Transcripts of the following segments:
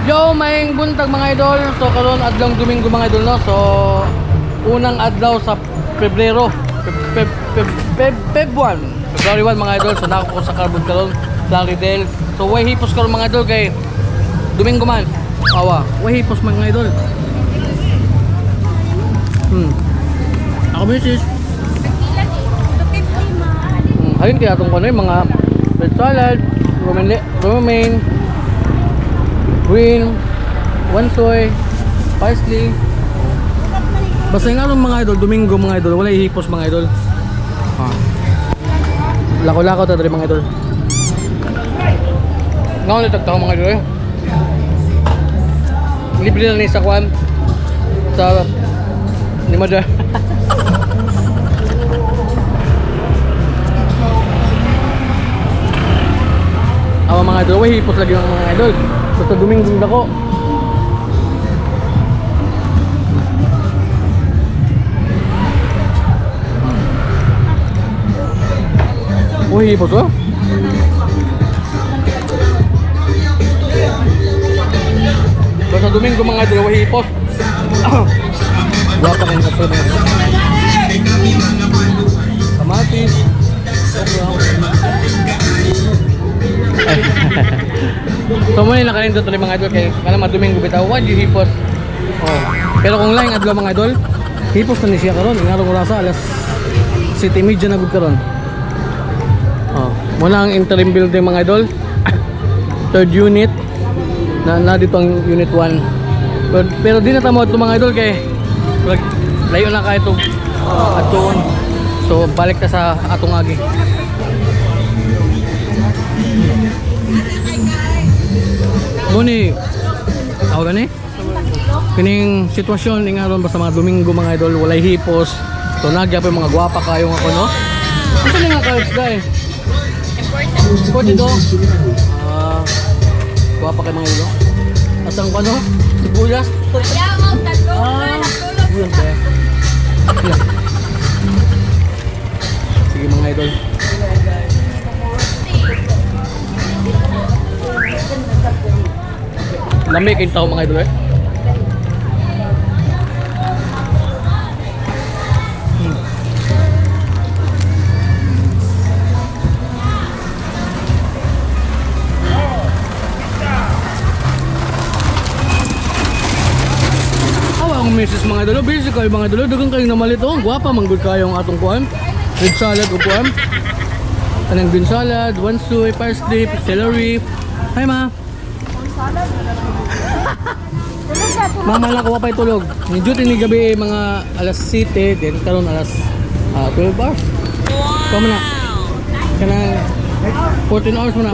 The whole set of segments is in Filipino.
Yo, maing buntag mga idol. So karon adlaw Domingo mga idol no. So unang adlaw sa Pebrero. Feb 1. February 1 mga idol. So nako ko sa Carbon karon, Plaridel. So way hipos karon mga idol kay Domingo man. Awa, way hipos mga idol. Ako misis. Ayun kaya itong ano yung mga red salad, romaine, green, wansoy, parsley. Basta yung anong mga idol, Domingo mga idol, wala ihipos mga idol. Lako-lako ta dali mga idol. Ngayon na tagtao mga idol. Libre na ni sa kwan sa ni Mada. Awa mga idol, way hipos lagi ng mga idol. Basta Domingong dako. Way hipos oh. Basta Domingo mga idol, way hipos. Wapa kayong kaso na ito. Kamatis. So muna nakalindot ulit mga idol kaya kala Domingo bitaw wag yung hipos. Oh. Pero kung laing adlaw mga idol, hipos na ni siya karon. Ingarong oras alas 7:30 na gud karon. Oh, muna ang interim building mga idol. Third unit na dito ang unit 1. Pero di na tamo ito mga idol kay layo na ka ito atoon. So balik ta sa atong agi. Muni, ako gani? Kining sitwasyon ng aron basta mga Domingo mga idol, walay hipos. So nagya pa mga gwapa kayong ako no. Ano nga cards guys? Important do. Gwapa kay mga idol. At ang ano? Sibuyas. Ayaw, tatlo. Sibuyas ba? Sige mga idol. Lami kayong tao mga idol eh. Awa ang misis mga idol. Busy kayo mga idol. Dagang kayong namalit oh. Guwapa manggod kayo ang atong kuhan. Red salad o kuhan. Anong green salad, wansoy, parsley, celery. Hi ma. Mama lang ko pa tulog. Ni duty ni gabi mga alas 7 then karon alas 12 hours. Wow. Kamo na. Kana 14 hours mo na.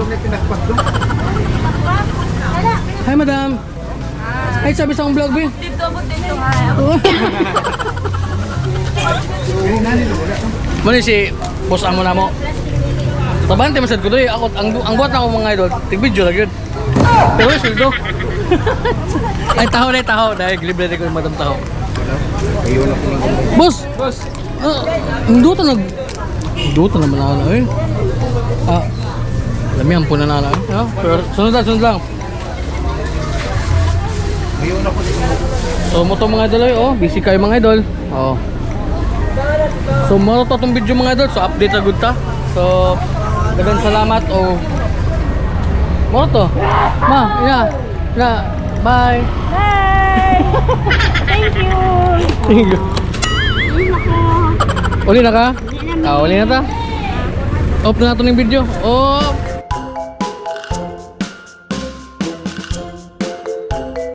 Hi madam. Ay sabi sa akong vlog bin. Dito. Mali si boss amo na mo. Tabante masad ko doy. Ako ang buhat na ako mga idol. Tig-video lang yun. Pero sweldo. Ay taho dahil libre ko yung madam taho. Boss. Duto naman na eh. Lamihan po na na eh. Pero sunod lang. So mo to mga idol oh, busy kayo mga idol. Oh. So mo to tong video mga idol, so update agud ta. So daghang salamat oh. Mo to. Ma, bye. Bye. Thank you. Thank you. Uli na ka? Uli na Uli na ta. Off na nato ning video. Oh.